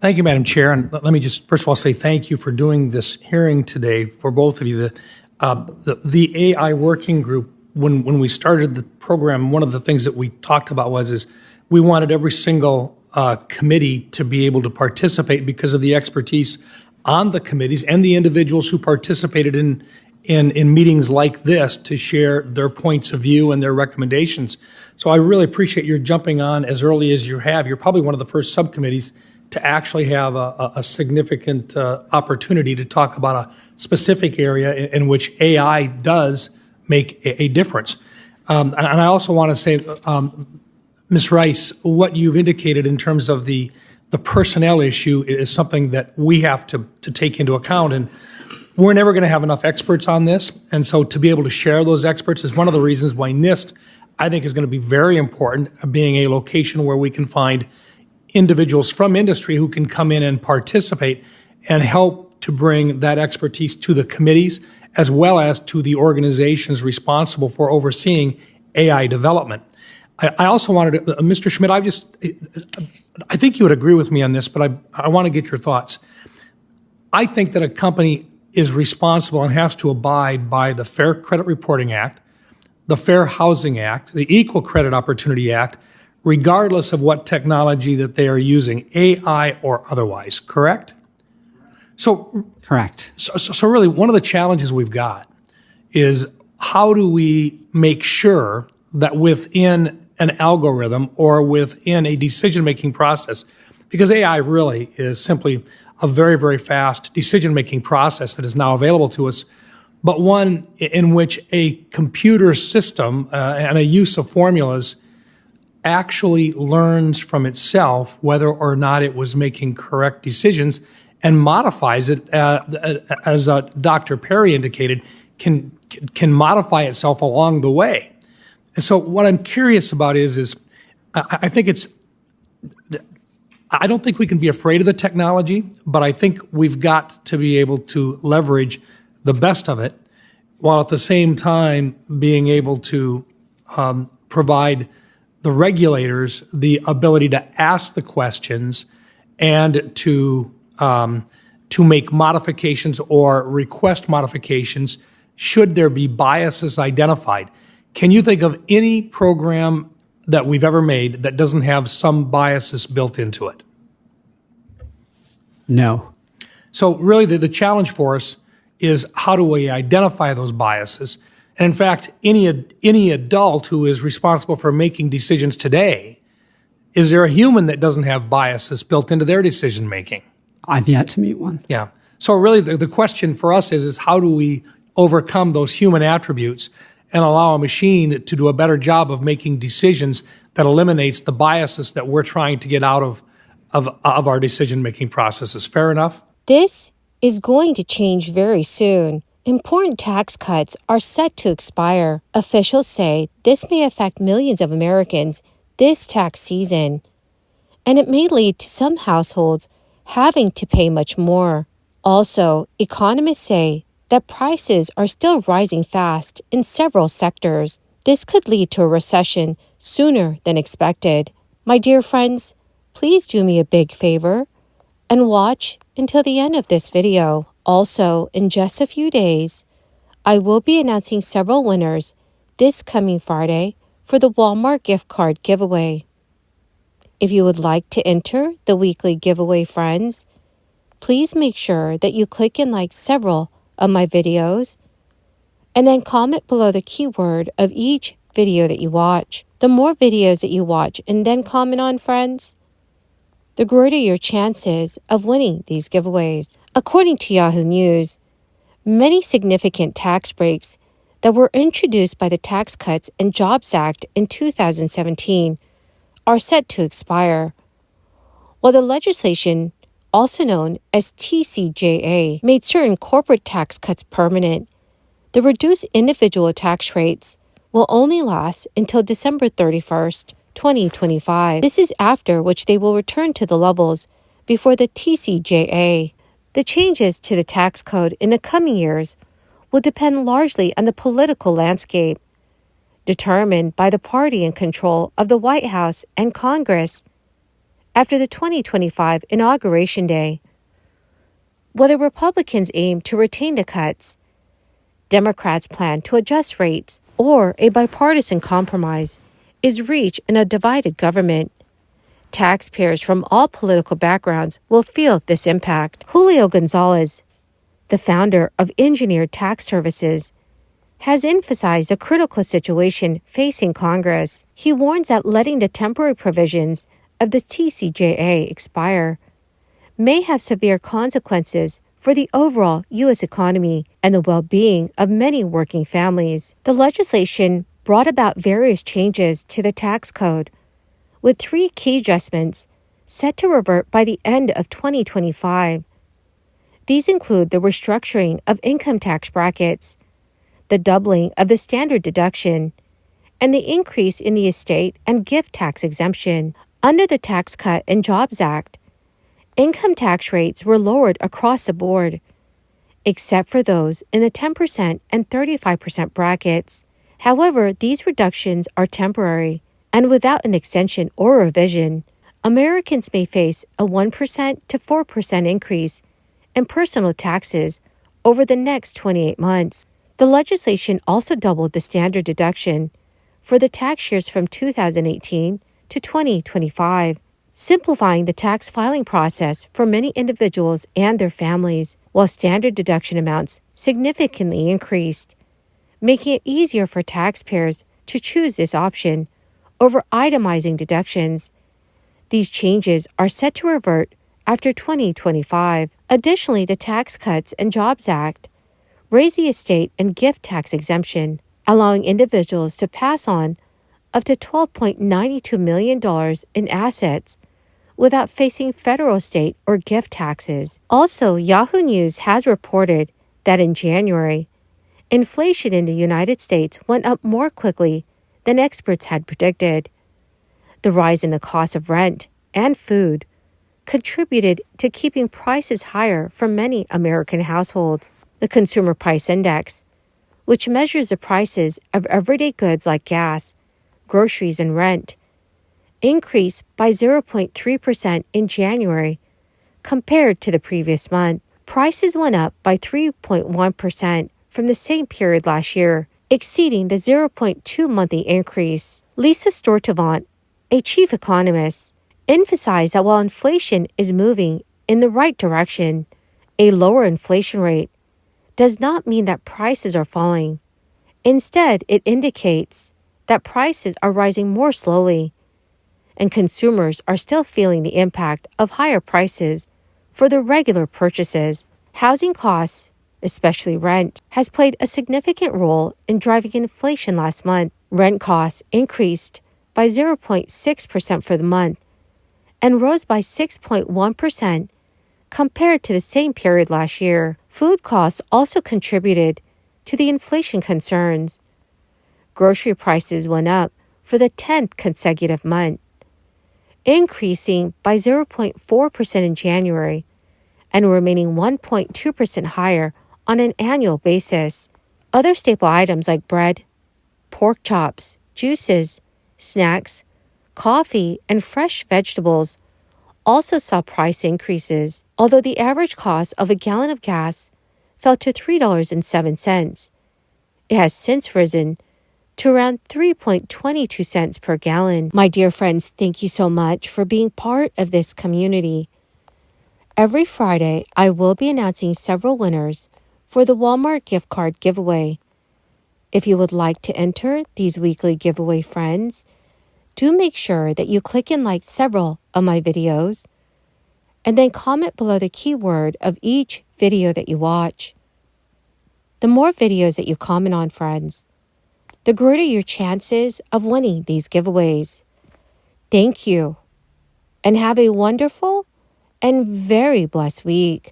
Thank you, Madam Chair. And let me just first of all say thank you for doing this hearing today for both of you. The AI working group, when we started the program, one of the things that we talked about is we wanted every single committee to be able to participate because of the expertise on the committees and the individuals who participated in meetings like this to share their points of view and their recommendations. So I really appreciate your jumping on as early as you have. You're probably one of the first subcommittees to actually have a significant opportunity to talk about a specific area in which AI does make a difference. And I also want to say, Ms. Rice, what you've indicated in terms of the personnel issue is something that we have to take into account. And we're never going to have enough experts on this. And so to be able to share those experts is one of the reasons why NIST, I think, is going to be very important, being a location where we can find individuals from industry who can come in and participate and help to bring that expertise to the committees as well as to the organizations responsible for overseeing AI development. I also wanted to, Mr. Schmidt, I think you would agree with me on this, but I want to get your thoughts. I think that a company is responsible and has to abide by the Fair Credit Reporting Act, the Fair Housing Act, the Equal Credit Opportunity Act, regardless of what technology that they are using, AI or otherwise, correct? Correct. So really, one of the challenges we've got is how do we make sure that within an algorithm or within a decision-making process, because AI really is simply a very, very fast decision-making process that is now available to us, but one in which a computer system and a use of formulas actually learns from itself whether or not it was making correct decisions and modifies it, as Dr. Perry indicated, can modify itself along the way. And so what I'm curious about is I don't think we can be afraid of the technology, but I think we've got to be able to leverage the best of it while at the same time being able to provide the regulators the ability to ask the questions and to make modifications or request modifications should there be biases identified. Can you think of any program that we've ever made that doesn't have some biases built into it? No. So really the challenge for us is how do we identify those biases? And in fact, any adult who is responsible for making decisions today, is there a human that doesn't have biases built into their decision making? I've yet to meet one. Yeah. So really the question for us is how do we overcome those human attributes and allow a machine to do a better job of making decisions that eliminates the biases that we're trying to get out of our decision-making processes. Fair enough? This is going to change very soon. Important tax cuts are set to expire. Officials say this may affect millions of Americans this tax season, and it may lead to some households having to pay much more. Also, economists say that prices are still rising fast in several sectors. This could lead to a recession sooner than expected. My dear friends, please do me a big favor and watch until the end of this video. Also, in just a few days, I will be announcing several winners this coming Friday for the Walmart gift card giveaway. If you would like to enter the weekly giveaway, friends, please make sure that you click and like several of my videos and then comment below the keyword of each video that you watch. The more videos that you watch and then comment on, friends, the greater your chances of winning these giveaways. According to Yahoo News, many significant tax breaks that were introduced by the Tax Cuts and Jobs Act in 2017 are set to expire, while the legislation, also known as TCJA, made certain corporate tax cuts permanent. The reduced individual tax rates will only last until December 31st, 2025. This is after which they will return to the levels before the TCJA. The changes to the tax code in the coming years will depend largely on the political landscape, determined by the party in control of the White House and Congress, after the 2025 Inauguration Day. Whether Republicans aim to retain the cuts, Democrats plan to adjust rates, or a bipartisan compromise is reached in a divided government, taxpayers from all political backgrounds will feel this impact. Julio Gonzalez, the founder of Engineered Tax Services, has emphasized the critical situation facing Congress. He warns that letting the temporary provisions of the TCJA expire may have severe consequences for the overall U.S. economy and the well-being of many working families. The legislation brought about various changes to the tax code, with 3 key adjustments set to revert by the end of 2025. These include the restructuring of income tax brackets, the doubling of the standard deduction, and the increase in the estate and gift tax exemption. Under the Tax Cut and Jobs Act, income tax rates were lowered across the board, except for those in the 10% and 35% brackets. However, these reductions are temporary, and without an extension or revision, Americans may face a 1% to 4% increase in personal taxes over the next 28 months. The legislation also doubled the standard deduction for the tax years from 2018 to 2025, simplifying the tax filing process for many individuals and their families, while standard deduction amounts significantly increased, making it easier for taxpayers to choose this option over itemizing deductions. These changes are set to revert after 2025. Additionally, the Tax Cuts and Jobs Act raised the estate and gift tax exemption, allowing individuals to pass on up to $12.92 million in assets without facing federal, state, or gift taxes. Also, Yahoo News has reported that in January, inflation in the United States went up more quickly than experts had predicted. The rise in the cost of rent and food contributed to keeping prices higher for many American households. The Consumer Price Index, which measures the prices of everyday goods like gas, groceries, and rent, increased by 0.3% in January compared to the previous month. Prices went up by 3.1% from the same period last year, exceeding the 0.2 monthly increase. Lisa Stortevant, a chief economist, emphasized that while inflation is moving in the right direction, a lower inflation rate does not mean that prices are falling. Instead, it indicates that prices are rising more slowly, and consumers are still feeling the impact of higher prices for their regular purchases. Housing costs, especially rent, has played a significant role in driving inflation last month. Rent costs increased by 0.6% for the month and rose by 6.1% compared to the same period last year. Food costs also contributed to the inflation concerns. Grocery prices went up for the 10th consecutive month, increasing by 0.4% in January and remaining 1.2% higher on an annual basis. Other staple items like bread, pork chops, juices, snacks, coffee, and fresh vegetables also saw price increases, although the average cost of a gallon of gas fell to $3.07. It has since risen to around 3.22 cents per gallon. My dear friends, thank you so much for being part of this community. Every Friday, I will be announcing several winners for the Walmart gift card giveaway. If you would like to enter these weekly giveaway, friends, do make sure that you click and like several of my videos, and then comment below the keyword of each video that you watch. The more videos that you comment on, friends, the greater your chances of winning these giveaways. Thank you, and have a wonderful and very blessed week.